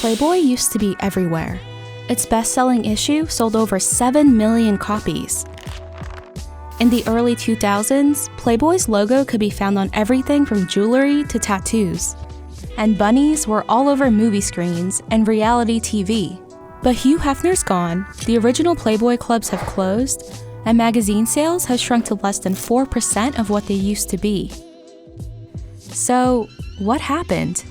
Playboy used to be everywhere. Its best-selling issue sold over 7 million copies. In the early 2000s, Playboy's logo could be found on everything from jewelry to tattoos. And bunnies were all over movie screens and reality TV. But Hugh Hefner's gone, the original Playboy clubs have closed, and magazine sales have shrunk to less than 4% of what they used to be. So, what happened?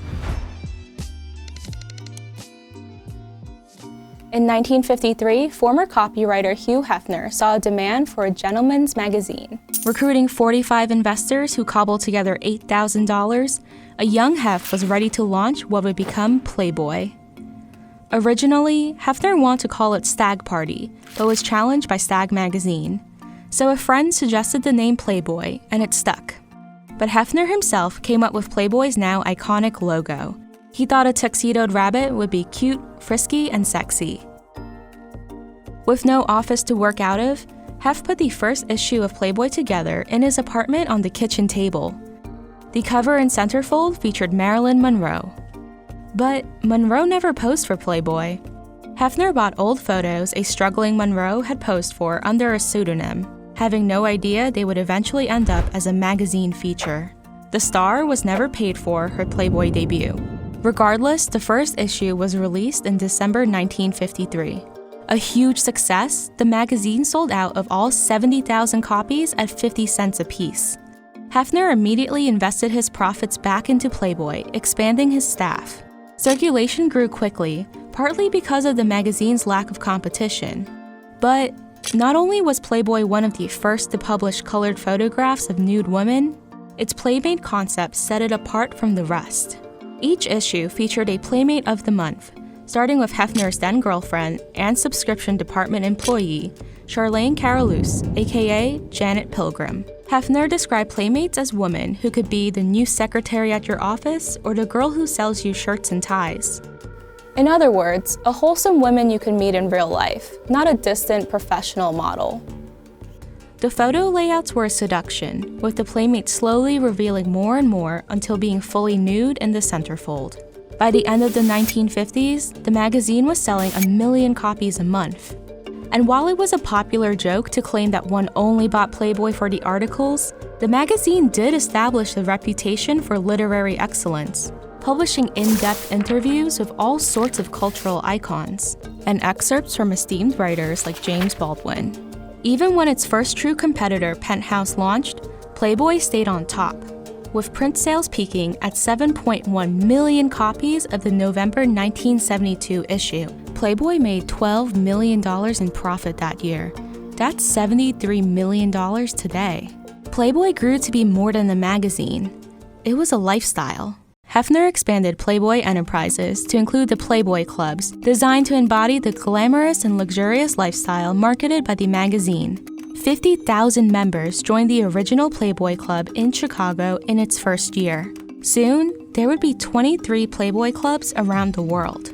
In 1953, former copywriter Hugh Hefner saw a demand for a gentleman's magazine. Recruiting 45 investors who cobbled together $8,000, a young Hef was ready to launch what would become Playboy. Originally, Hefner wanted to call it Stag Party, but was challenged by Stag magazine. So a friend suggested the name Playboy, and it stuck. But Hefner himself came up with Playboy's now iconic logo. He thought a tuxedoed rabbit would be cute, frisky, and sexy. With no office to work out of, Hef put the first issue of Playboy together in his apartment on the kitchen table. The cover and centerfold featured Marilyn Monroe. But Monroe never posed for Playboy. Hefner bought old photos a struggling Monroe had posed for under a pseudonym, having no idea they would eventually end up as a magazine feature. The star was never paid for her Playboy debut. Regardless, the first issue was released in December 1953. A huge success, the magazine sold out of all 70,000 copies at 50 cents apiece. Hefner immediately invested his profits back into Playboy, expanding his staff. Circulation grew quickly, partly because of the magazine's lack of competition. But not only was Playboy one of the first to publish colored photographs of nude women, its Playmate concept set it apart from the rest. Each issue featured a Playmate of the Month, starting with Hefner's then-girlfriend and subscription department employee, Charlene Carolus, aka Janet Pilgrim. Hefner described Playmates as women who could be the new secretary at your office or the girl who sells you shirts and ties. In other words, a wholesome woman you can meet in real life, not a distant professional model. The photo layouts were a seduction, with the Playmate slowly revealing more and more until being fully nude in the centerfold. By the end of the 1950s, the magazine was selling 1 million copies a month. And while it was a popular joke to claim that one only bought Playboy for the articles, the magazine did establish a reputation for literary excellence, publishing in-depth interviews with all sorts of cultural icons, and excerpts from esteemed writers like James Baldwin. Even when its first true competitor, Penthouse, launched, Playboy stayed on top, with print sales peaking at 7.1 million copies of the November 1972 issue. Playboy made $12 million in profit that year. That's $73 million today. Playboy grew to be more than a magazine. It was a lifestyle. Hefner expanded Playboy Enterprises to include the Playboy Clubs, designed to embody the glamorous and luxurious lifestyle marketed by the magazine. 50,000 members joined the original Playboy Club in Chicago in its first year. Soon, there would be 23 Playboy Clubs around the world.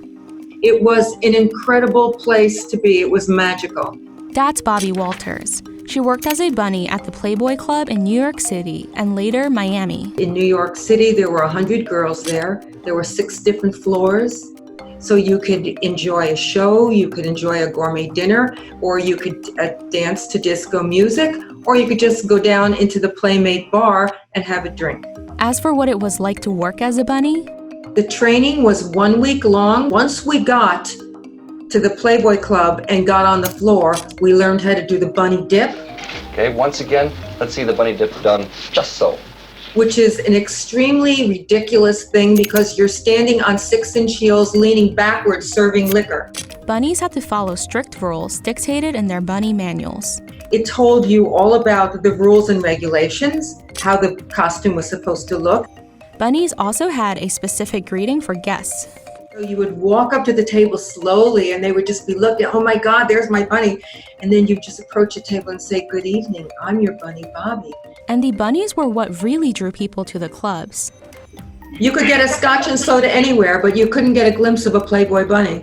It was an incredible place to be. It was magical. That's Bobby Walters. She worked as a bunny at the Playboy Club in New York City and later Miami. In New York City, there were 100 girls there. There were 6 different floors. So you could enjoy a show, you could enjoy a gourmet dinner, or you could dance to disco music, or you could just go down into the Playmate bar and have a drink. As for what it was like to work as a bunny, the training was 1 week long. Once we got to the Playboy Club and got on the floor, we learned how to do the bunny dip. Okay, once again, let's see the bunny dip done just so. Which is an extremely ridiculous thing because you're standing on 6-inch heels, leaning backwards, serving liquor. Bunnies had to follow strict rules dictated in their bunny manuals. It told you all about the rules and regulations, how the costume was supposed to look. Bunnies also had a specific greeting for guests. So you would walk up to the table slowly and they would just be looking, oh my God, there's my bunny. And then you just approach the table and say, good evening, I'm your bunny, Bobby. And the bunnies were what really drew people to the clubs. You could get a scotch and soda anywhere, but you couldn't get a glimpse of a Playboy bunny.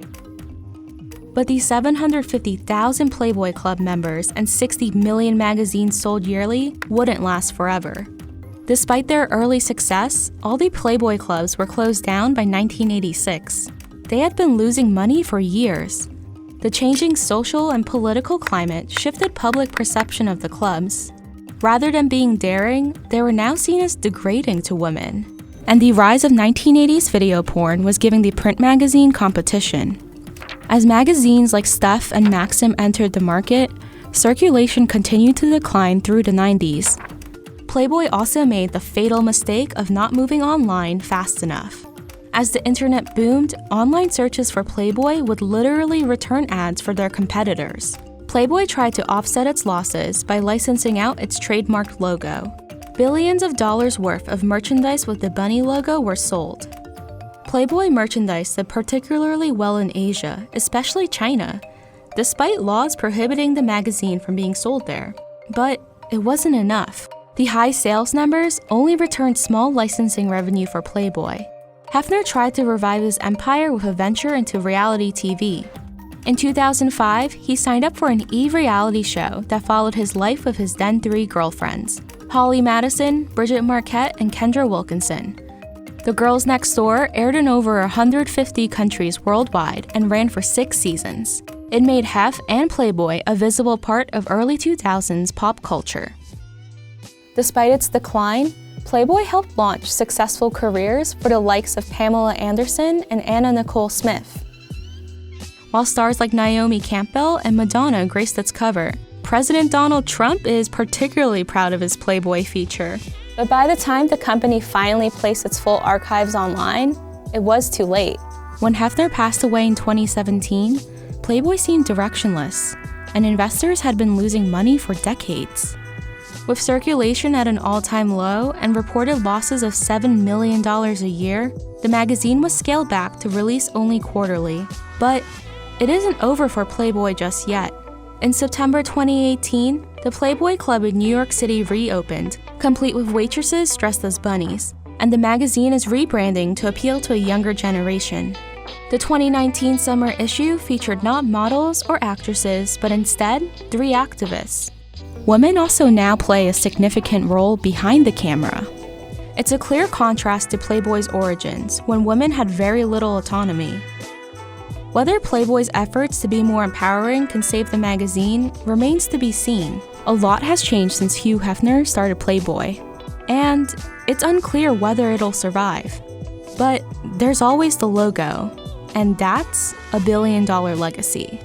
But the 750,000 Playboy Club members and 60 million magazines sold yearly wouldn't last forever. Despite their early success, all the Playboy Clubs were closed down by 1986. they had been losing money for years. The changing social and political climate shifted public perception of the clubs. Rather than being daring, they were now seen as degrading to women. And the rise of 1980s video porn was giving the print magazine competition. As magazines like Stuff and Maxim entered the market, circulation continued to decline through the 90s. Playboy also made the fatal mistake of not moving online fast enough. As the internet boomed, online searches for Playboy would literally return ads for their competitors. Playboy tried to offset its losses by licensing out its trademarked logo. Billions of dollars worth of merchandise with the bunny logo were sold. Playboy merchandise did particularly well in Asia, especially China, despite laws prohibiting the magazine from being sold there. But it wasn't enough. The high sales numbers only returned small licensing revenue for Playboy. Hefner tried to revive his empire with a venture into reality TV. In 2005, he signed up for an e-reality show that followed his life with his then 3 girlfriends, Holly Madison, Bridget Marquette, and Kendra Wilkinson. The Girls Next Door aired in over 150 countries worldwide and ran for 6 seasons. It made Hef and Playboy a visible part of early 2000s pop culture. Despite its decline, Playboy helped launch successful careers for the likes of Pamela Anderson and Anna Nicole Smith. While stars like Naomi Campbell and Madonna graced its cover, President Donald Trump is particularly proud of his Playboy feature. But by the time the company finally placed its full archives online, it was too late. When Hefner passed away in 2017, Playboy seemed directionless, and investors had been losing money for decades. With circulation at an all-time low and reported losses of $7 million a year, the magazine was scaled back to release only quarterly. But it isn't over for Playboy just yet. In September 2018, the Playboy Club in New York City reopened, complete with waitresses dressed as bunnies, and the magazine is rebranding to appeal to a younger generation. The 2019 summer issue featured not models or actresses, but instead 3 activists. Women also now play a significant role behind the camera. It's a clear contrast to Playboy's origins, when women had very little autonomy. Whether Playboy's efforts to be more empowering can save the magazine remains to be seen. A lot has changed since Hugh Hefner started Playboy, and it's unclear whether it'll survive. But there's always the logo, and that's a $1 billion legacy.